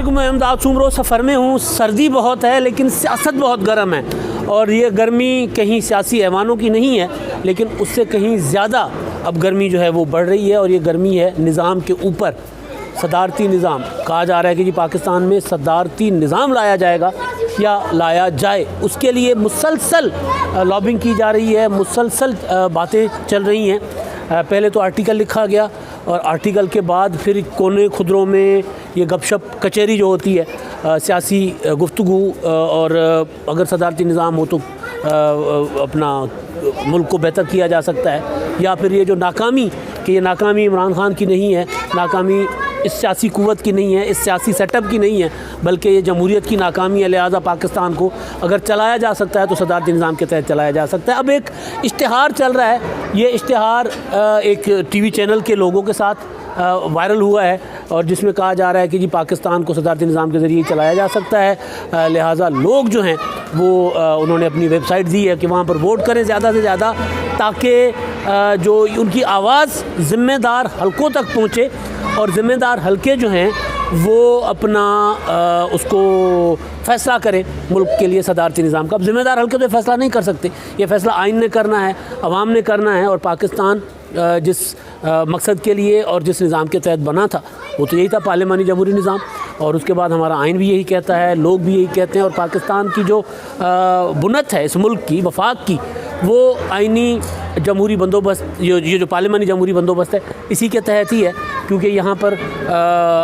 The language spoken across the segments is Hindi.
अलैकुम, मैं इमदाद सुमरो सफ़र में हूँ। सर्दी बहुत है लेकिन सियासत बहुत गर्म है, और ये गर्मी कहीं सियासी ऐवानों की नहीं है, लेकिन उससे कहीं ज़्यादा अब गर्मी जो है वो बढ़ रही है, और ये गर्मी है निज़ाम के ऊपर। सदारती निज़ाम कहा जा रहा है कि जी पाकिस्तान में सदारती निज़ाम लाया जाएगा या लाया जाए, उसके लिए मुसलसल लॉबिंग की जा रही है, मुसलसल बातें चल रही हैं। पहले तो आर्टिकल लिखा गया, और आर्टिकल के बाद फिर कोने खुदरों में ये गपशप कचहरी जो होती है, सियासी गुफ्तगू, और अगर सदारती निज़ाम हो तो अपना मुल्क को बेहतर किया जा सकता है, या फिर ये जो नाकामी, कि ये नाकामी इमरान खान की नहीं है, नाकामी इस सियासी कुव्वत की नहीं है, इस सियासी सेटअप की नहीं है, बल्कि ये जमहूरियत की नाकामी है। लिहाजा पाकिस्तान को अगर चलाया जा सकता है तो सदारती निज़ाम के तहत चलाया जा सकता है। अब एक इश्तिहार चल रहा है, ये इश्तिहार एक टीवी चैनल के लोगों के साथ वायरल हुआ है, और जिसमें कहा जा रहा है कि जी पाकिस्तान को सदारती निज़ाम के ज़रिए चलाया जा सकता है। लिहाजा लोग जो हैं वो उन्होंने अपनी वेबसाइट दी है कि वहाँ पर वोट करें ज़्यादा से ज़्यादा, ताकि जो उनकी आवाज़ ज़िम्मेदार हलकों तक पहुँचे, और ज़िम्मेदार हलके जो हैं वो अपना उसको फ़ैसला करें मुल्क के लिए सदारती निज़ाम का। अब ज़िम्मेदार हलके तो फ़ैसला नहीं कर सकते, ये फ़ैसला आइन ने करना है, अवाम ने करना है, और पाकिस्तान जिस मकसद के लिए और जिस निज़ाम के तहत बना था वो तो यही था, पार्लिमानी जमहूरी निज़ाम, और उसके बाद हमारा आइन भी यही कहता है, लोग भी यही कहते हैं, और पाकिस्तान की जो बुनत है इस मुल्क की, वफाक की, वो आइनी जमहूरी बंदोबस्त, ये जो पार्लिमानी जमहूरी बंदोबस्त है इसी के तहत ही है। क्योंकि यहाँ पर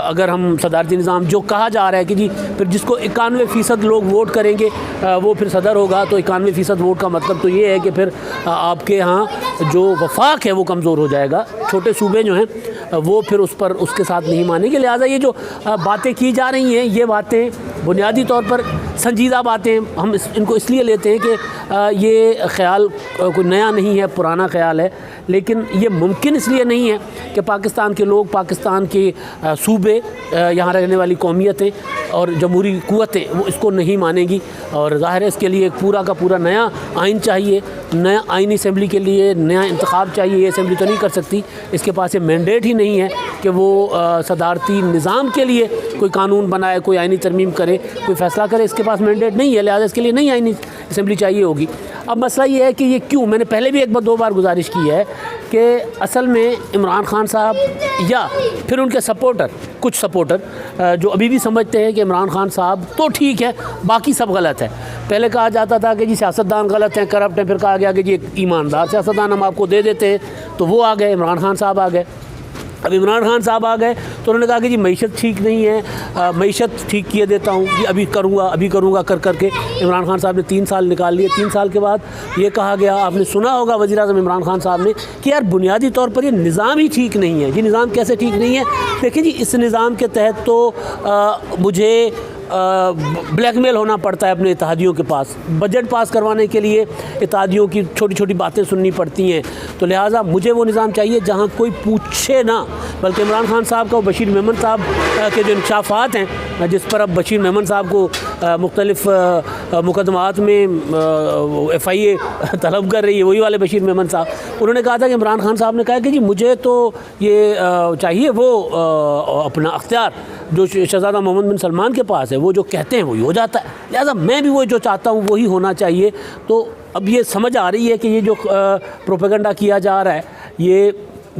अगर हम सदारती निज़ाम जो कहा जा रहा है कि जी फिर जिसको 91% लोग वोट करेंगे वो फिर सदर होगा, तो 91% वोट का मतलब तो ये है कि फिर आपके यहाँ जो वफाक है वो कमज़ोर हो जाएगा, छोटे सूबे जो हैं वो फिर उस पर उसके साथ नहीं मानेंगे। लिहाजा ये जो बातें की जा रही हैं, ये बातें बुनियादी तौर पर संजीदा बातें, हम इनको इसलिए लेते हैं कि ये ख़्याल कोई नया नहीं है, पुराना ख़्याल है, लेकिन ये मुमकिन इसलिए नहीं है कि पाकिस्तान के लोग, पाकिस्तान के सूबे, यहाँ रहने वाली कौमियतें और जमहूरी क़ुव्वतें वो इसको नहीं मानेगी, और ज़ाहिर है इसके लिए एक पूरा का पूरा नया आइन चाहिए, नया आइनी असम्बली के लिए नया इंतखाब चाहिए। ये असम्बली तो नहीं कर सकती, इसके पास ये मैंडेट ही नहीं है कि वो सदारती निज़ाम के लिए कोई कानून बनाए, कोई आइनी तरमीम करे, कोई फ़ैसला करे, इसके पास मैंडेट नहीं है। लिहाजा इसके लिए नई आइनी असम्बली चाहिए होगी। अब मसला ये है कि ये क्यों, मैंने पहले भी एक बार दो बार गुजारिश की है कि असल में इमरान खान साहब या फिर उनके सपोर्टर, कुछ सपोर्टर जो अभी भी समझते हैं कि इमरान खान साहब तो ठीक है, बाकी सब गलत है। पहले कहा जाता था कि जी सियासतदान गलत हैं, करप्ट हैं, फिर कहा गया कि जी एक ईमानदार सियासतदान हम आपको दे देते हैं, तो वो आ गए, इमरान खान साहब आ गए। अब इमरान खान साहब आ गए तो उन्होंने कहा कि जी मईशत ठीक नहीं है, मईशत ठीक किए देता हूँ, कि अभी करूँगा कर करके इमरान खान साहब ने 3 साल निकाल लिए। 3 साल के बाद ये कहा गया, आपने सुना होगा वज़ीर-ए-आज़म इमरान खान साहब ने, कि यार बुनियादी तौर पर ये निज़ाम ही ठीक नहीं है। ये निज़ाम कैसे ठीक नहीं है? देखिए जी, इस निज़ाम के तहत तो मुझे ब्लैकमेल होना पड़ता है अपने इत्तेहादियों के पास, बजट पास करवाने के लिए इत्तेहादियों की छोटी छोटी बातें सुननी पड़ती हैं, तो लिहाजा मुझे वो निज़ाम चाहिए जहाँ कोई पूछे ना। बल्कि इमरान खान साहब का बशीर मेमन साहब के जो इंकशाफात हैं, जिस पर अब बशीर मेमन साहब को मुख्तलिफ़ मुकदमात में FIA तलब कर रही है, वही वाले बशीर मेमन साहब, उन्होंने कहा था कि इमरान खान साहब ने कहा कि जी मुझे तो ये चाहिए वो अपना अख्तियार जो शहज़ादा मोहम्मद बिन सलमान के पास है, वो जो कहते हैं वही हो जाता है, लिहाजा मैं भी वो जो चाहता हूँ वही होना चाहिए। तो अब ये समझ आ रही है कि ये जो प्रोपेगेंडा किया जा रहा है ये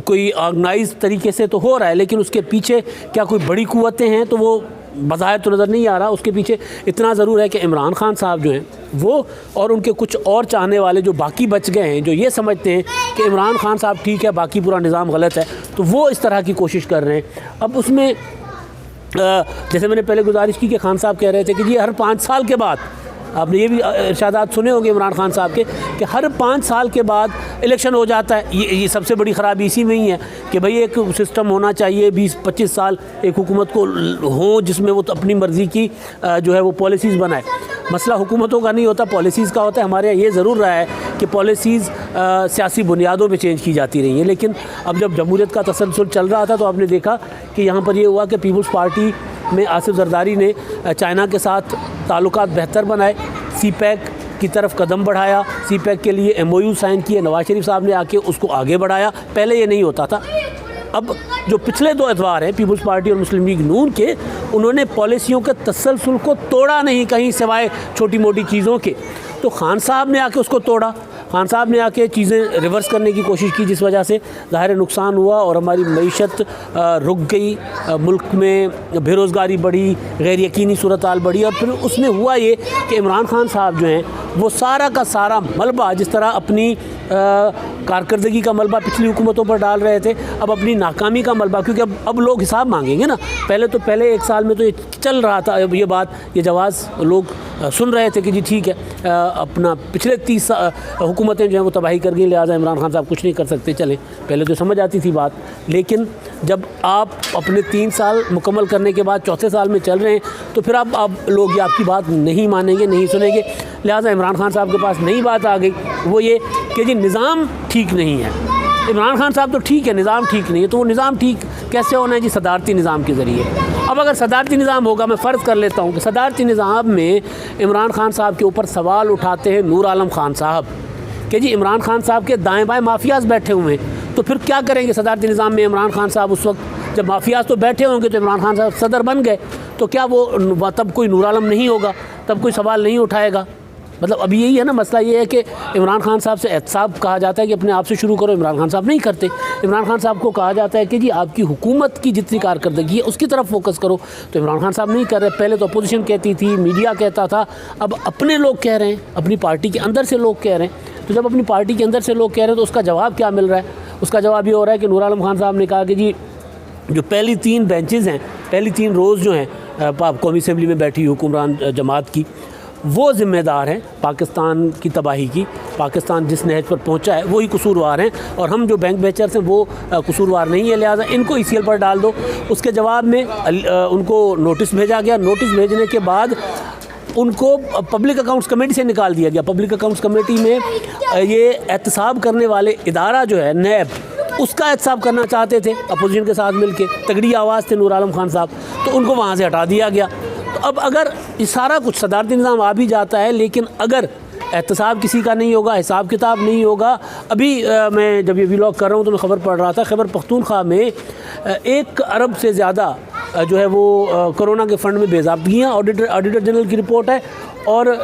कोई ऑर्गेनाइज तरीके से तो हो रहा है, लेकिन उसके पीछे क्या कोई बड़ी क़ुव्वतें हैं तो वो बज़ाहिर तो नज़र नहीं आ रहा। उसके पीछे इतना ज़रूर है कि इमरान खान साहब जो हैं वो और उनके कुछ और चाहने वाले जो बाकी बच गए हैं, जो ये समझते हैं कि इमरान खान साहब ठीक है, बाकी पूरा निज़ाम गलत है, तो वो इस तरह की कोशिश कर रहे हैं। अब उसमें जैसे मैंने पहले गुजारिश की कि खान साहब कह रहे थे कि जी हर 5 साल के बाद, आपने ये भी इरशादात सुने होंगे इमरान खान साहब के, कि हर 5 साल के बाद इलेक्शन हो जाता है। ये सबसे बड़ी ख़राबी इसी में ही है कि भाई एक सिस्टम होना चाहिए, 20-25 साल एक हुकूमत को हो जिसमें वो अपनी मर्ज़ी की जो है वो पॉलिसीज़ बनाए। मसला हुकूमतों का नहीं होता, पॉलिसीज़ का होता है। हमारे यहाँ ये ज़रूर रहा है कि पॉलिसीज़ सियासी बुनियादों पे चेंज की जाती रही हैं, लेकिन अब जब जमहूरियत का तसलसल चल रहा था तो आपने देखा कि यहाँ पर ये हुआ कि पीपल्स पार्टी में आसिफ जरदारी ने चाइना के साथ ताल्लुकात बेहतर बनाए, CPEC की तरफ कदम बढ़ाया, CPEC के लिए MOU साइन किए, नवाज शरीफ साहब ने आके उसको आगे बढ़ाया, पहले ये नहीं होता था। अब जो पिछले 2 एतवार हैं पीपल्स पार्टी और मुस्लिम लीग नून के, उन्होंने पॉलिसियों के तसलसल को तोड़ा नहीं कहीं सिवाय छोटी मोटी चीज़ों के। तो खान साहब ने आके उसको तोड़ा, खान साहब ने आके चीज़ें रिवर्स करने की कोशिश की, जिस वजह से ज़ाहिर नुकसान हुआ और हमारी मईशत रुक गई, मुल्क में बेरोज़गारी बढ़ी, गैर यकीनी सूरत हाल बढ़ी। और फिर उसमें हुआ ये कि इमरान खान साहब जो हैं वो सारा का सारा मलबा, जिस तरह अपनी कारकर्दगी का मलबा पिछली हुकूमतों पर डाल रहे थे, अब अपनी नाकामी का मलबा, क्योंकि अब लोग हिसाब मांगेंगे ना। पहले 1 साल में तो ये चल रहा था, अब ये बात, ये जवाज़ लोग सुन रहे थे कि जी ठीक है, अपना पिछले 30 हुकूमतें जो हैं वो तबाही कर गई, लिहाजा इमरान खान साहब कुछ नहीं कर सकते। चले, पहले तो समझ आती थी बात, लेकिन जब आप अपने 3 साल मुकम्मल करने के बाद 4थे साल में चल रहे हैं, तो फिर अब लोग ये आपकी बात नहीं मानेंगे, नहीं सुनेंगे। लिहाजा इमरान खान साहब के पास नई बात आ गई, वो ये कि जी निज़ाम ठीक नहीं है। इमरान खान साहब तो ठीक है, निज़ाम ठीक नहीं है, तो वो निज़ाम ठीक कैसे होना है जी? सदारती निज़ाम के ज़रिए। अब अगर सदारती निज़ाम होगा, मैं फ़र्ज़ कर लेता हूँ कि सदारती निज़ाम में इमरान खान साहब के ऊपर सवाल उठाते हैं नूर आलम खान साहब कि जी इमरान खान साहब के दाएँ बाएँ माफियाज़ बैठे हुए हैं, तो फिर क्या करेंगे सदारती निज़ाम में? इमरान खान साहब उस वक्त जब माफियाज़ तो बैठे होंगे, तो इमरान खान साहब सदर बन गए, तो क्या वो तब कोई नूर आलम नहीं होगा, तब कोई सवाल नहीं उठाएगा? मतलब अभी यही है ना मसला, ये है कि इमरान खान साहब से एहतसाब कहा जाता है कि अपने आप से शुरू करो, इमरान खान साहब नहीं करते। इमरान खान साहब को कहा जाता है कि जी आपकी हुकूमत की जितनी कारकर्दगी है उसकी तरफ फोकस करो, तो इमरान खान साहब नहीं कर रहे। पहले तो अपोजिशन कहती थी, मीडिया कहता था, अब अपने लोग कह रहे हैं, अपनी पार्टी के अंदर से लोग कह रहे हैं। तो जब अपनी पार्टी के अंदर से लोग कह रहे हैं तो उसका जवाब क्या मिल रहा है? उसका जवाब ये हो रहा है कि नूर आलम खान साहब ने कहा कि जी जो पहली 3 बेंचेज़ हैं, पहली 3 रोज़ जो हैं कौमी असम्बली में बैठी हुक्मरान जमात की, वो ज़िम्मेदार हैं पाकिस्तान की तबाही की। पाकिस्तान जिस नहज पर पहुंचा है वही कसूरवार हैं, और हम जो बैंक बेचर्स हैं वो कसूरवार नहीं है, लिहाजा इनको ECL पर डाल दो। उसके जवाब में उनको नोटिस भेजा गया। नोटिस भेजने के बाद उनको पब्लिक अकाउंट्स कमेटी से निकाल दिया गया। पब्लिक अकाउंट्स कमेटी में ये एहतसाब करने वाले इदारा जो है नैब, उसका एहतसाब करना चाहते थे अपोजिशन के साथ मिलके, तगड़ी आवाज़ थे नूर आलम खान साहब, तो उनको वहाँ से हटा दिया गया। तो अब अगर ये सारा कुछ सदारती निज़ाम आ भी जाता है, लेकिन अगर एहतसाब किसी का नहीं होगा, हिसाब किताब नहीं होगा। अभी मैं जब ये व्लॉग कर रहा हूँ तो मैं ख़बर पढ़ रहा था, खैबर पख्तूनख्वा में 1 अरब से ज़्यादा जो है वो कोरोना के फ़ंड में बेज़ाब्तियाँ, ऑडिटर जनरल की रिपोर्ट है, और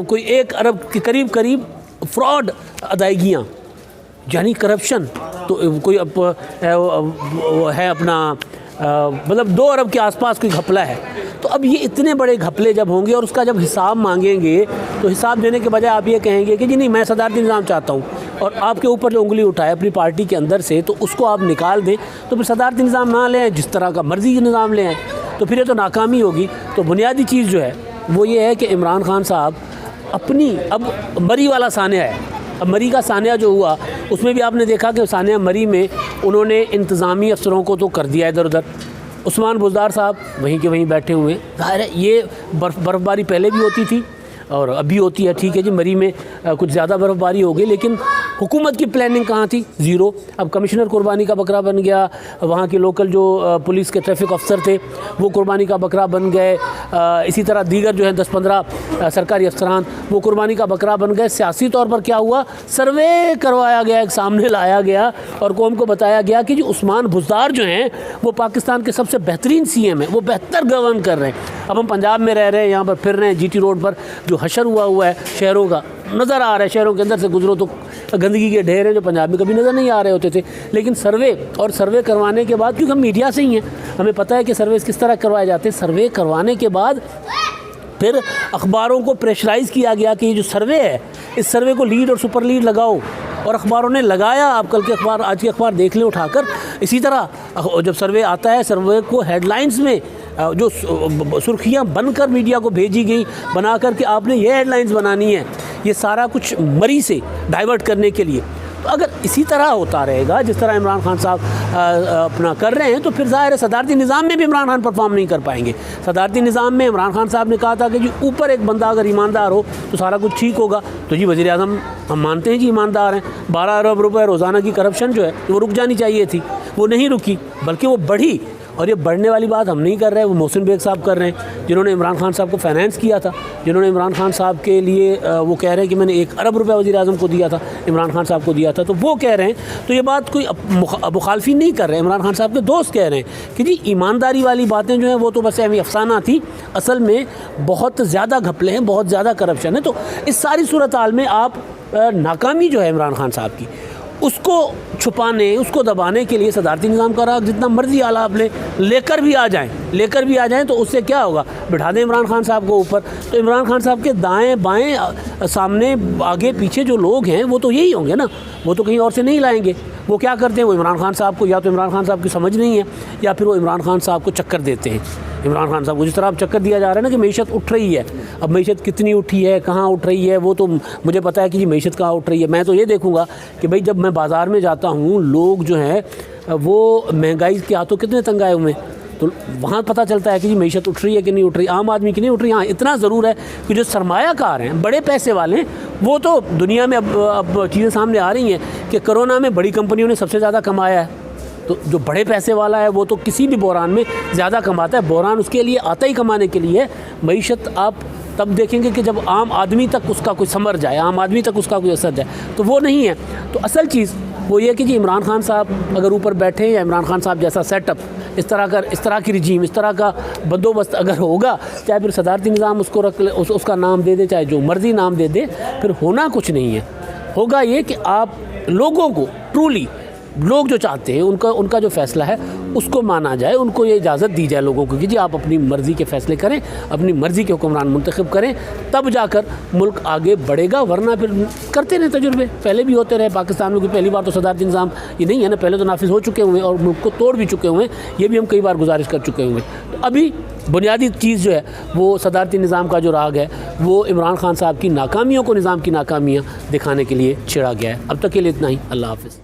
कोई 1 अरब के करीब फ्रॉड अदायगियाँ, यानी करप्शन। तो कोई है अपना मतलब 2 अरब के आसपास कोई घपला है। तो अब ये इतने बड़े घपले जब होंगे और उसका जब हिसाब मांगेंगे, तो हिसाब देने के बजाय आप ये कहेंगे कि जी नहीं, मैं सदारती निज़ाम चाहता हूँ, और आपके ऊपर जो उंगली उठाए अपनी पार्टी के अंदर से, तो उसको आप निकाल दें, तो फिर सदारती निज़ाम ना लें, जिस तरह का मर्ज़ी निज़ाम लें, तो फिर ये तो नाकामी होगी। तो बुनियादी चीज़ जो है वो ये है कि इमरान खान साहब अपनी, अब मरी वाला सानिया है। अब मरी का सानिया जो हुआ उसमें भी आपने देखा कि सानिया मरी में उन्होंने इंतज़ामी अफसरों को तो कर दिया इधर उधर। उस्मान बुज़दार साहब वहीं के वहीं बैठे हुए हैं। ज़ाहिर है ये बर्फ़बारी पहले भी होती थी और अभी होती है, ठीक है जी, मरी में कुछ ज़्यादा बर्फ़बारी हो गई, लेकिन हुकूमत की प्लानिंग कहाँ थी? ज़ीरो। अब कमिश्नर कुर्बानी का बकरा बन गया, वहाँ के लोकल जो पुलिस के ट्रैफिक अफसर थे वो कुर्बानी का बकरा बन गए, इसी तरह दीगर जो है 10-15 सरकारी अफसरान वो कुर्बानी का बकरा बन गए। सियासी तौर पर क्या हुआ? सर्वे करवाया गया, एक सामने लाया गया और कौम को बताया गया कि जो उस्मान बुज़दार जो हैं वो पाकिस्तान के सबसे बेहतरीन CM हैं, वो बेहतर गवर्न कर रहे हैं। अब हम पंजाब में रह रहे हैं, यहाँ पर फिर रहे हैं, GT रोड पर जो हशर हुआ है शहरों का नज़र आ रहा है, शहरों के अंदर से गुजरो तो गंदगी के ढेर हैं जो पंजाब में कभी नज़र नहीं आ रहे होते थे। लेकिन सर्वे करवाने के बाद, क्योंकि हम मीडिया से ही हैं, हमें पता है कि सर्वे किस तरह करवाए जाते हैं। सर्वे करवाने के बाद फिर अखबारों को प्रेशराइज़ किया गया कि ये जो सर्वे है, इस सर्वे को लीड और सुपर लीड लगाओ, और अखबारों ने लगाया। आप कल के अखबार, आज के अखबार देख लें उठाकर। इसी तरह जब सर्वे आता है, सर्वे को हेडलाइंस में जो सुर्खियाँ बनकर मीडिया को भेजी गई, बना कर कि आपने ये हेडलाइंस बनानी है, ये सारा कुछ मरी से डाइवर्ट करने के लिए। तो अगर इसी तरह होता रहेगा जिस तरह इमरान खान साहब अपना कर रहे हैं, तो फिर ज़ाहिर है सदारती निज़ाम में भी इमरान खान परफॉर्म नहीं कर पाएंगे। सदारती निज़ाम में इमरान खान साहब ने कहा था कि जी ऊपर एक बंदा अगर ईमानदार हो तो सारा कुछ ठीक होगा। तो जी वज़ीर आज़म हम मानते हैं जी ईमानदार हैं। 12 अरब रुपये रोज़ाना की करप्शन जो है वो रुक जानी चाहिए थी, वो नहीं रुकी, बल्कि वो बढ़ी। और ये बढ़ने वाली बात हम नहीं कर रहे हैं, वो मोहसिन बेग साहब कर रहे हैं, जिन्होंने इमरान खान साहब को फाइनेंस किया था, जिन्होंने इमरान खान साहब के लिए वो कह रहे हैं कि मैंने 1 अरब रुपया वज़ीर आज़म को दिया था, इमरान खान साहब को दिया था, तो वो कह रहे हैं। तो ये बात कोई मुखालफी नहीं कर रहे हैं, इमरान खान साहब के दोस्त कह रहे हैं कि जी ईमानदारी वाली बातें जो हैं वो तो बस अफसाना थी, असल में बहुत ज़्यादा घपले हैं, बहुत ज़्यादा करप्शन है। तो इस सारी सूरत हाल में आप नाकामी जो है इमरान खान साहब की, उसको छुपाने, उसको दबाने के लिए सदारती निज़ाम का राग जितना मर्जी आला आप लेकर भी आ जाएं तो उससे क्या होगा, बिठा दें इमरान खान साहब को ऊपर, तो इमरान खान साहब के दाएं बाएं सामने आगे पीछे जो लोग हैं वो तो यही होंगे ना, वो तो कहीं और से नहीं लाएंगे। वो क्या करते हैं, वो इमरान खान साहब को, या तो इमरान खान साहब की समझ नहीं है या फिर वो इमरान खान साहब को चक्कर देते हैं। इमरान खान साहब को जिस तरह अब चक्कर दिया जा रहा है ना कि मईशत उठ रही है, अब मईशत कितनी उठी है, कहाँ उठ रही है, वो तो मुझे पता है कि जी मईशत कहाँ उठ रही है। मैं तो ये देखूँगा कि भाई जब मैं बाज़ार में जाता हूँ, लोग जो हैं वो महंगाई के हाथों कितने तंग आए हुए हैं, तो वहाँ पता चलता है कि जी मईशत उठ रही है कि नहीं उठ रही, आम आदमी की नहीं उठ रही। हाँ, इतना ज़रूर है कि जो सरमायाकार हैं, बड़े पैसे वाले हैं, वो तो दुनिया में अब चीज़ें सामने आ रही हैं कि कोरोना में बड़ी कंपनियों ने सबसे ज़्यादा कमाया है। तो जो बड़े पैसे वाला है वो तो किसी भी बहरान में ज़्यादा कमाता है। बहरान उसके लिए आता ही कमाने के लिए। मईशत आप तब देखेंगे कि जब आम आदमी तक उसका कोई समर जाए, आम आदमी तक उसका कोई असर जाए, तो वो नहीं है। तो असल चीज़ वो ये कि जी इमरान खान साहब अगर ऊपर बैठे या इमरान खान साहब जैसा सेटअप, इस तरह की रिजीम, इस तरह का बंदोबस्त अगर होगा, चाहे फिर सदारती निज़ाम उसको रख ले, उसका नाम दे दे, चाहे जो मर्ज़ी नाम दे दे, फिर होना कुछ नहीं है। होगा ये कि आप लोगों को ट्रूली, लोग जो चाहते हैं उनका जो फ़ैसला है उसको माना जाए, उनको ये इजाज़त दी जाए लोगों को कि जी आप अपनी मर्ज़ी के फ़ैसले करें, अपनी मर्ज़ी के हुक्मरान मुंतखब करें, तब जाकर मुल्क आगे बढ़ेगा। वरना फिर करते रहे तजुर्बे, पहले भी होते रहे। पाकिस्तान में कोई पहली बार तो सदारती निज़ाम ये नहीं है ना, पहले तो नाफिज हो चुके हुए और मुल्क को तोड़ भी चुके हुए हैं, ये भी हम कई बार गुजारिश कर चुके हुए। तो अभी बुनियादी चीज़ जो है वो सदारती निज़ाम का जो राग है वो इमरान खान साहब की नाकामियों को निज़ाम की नाकामियाँ दिखाने के लिए छेड़ा गया है। अब तक के लिए इतना ही। अल्लाह हाफ़िज़।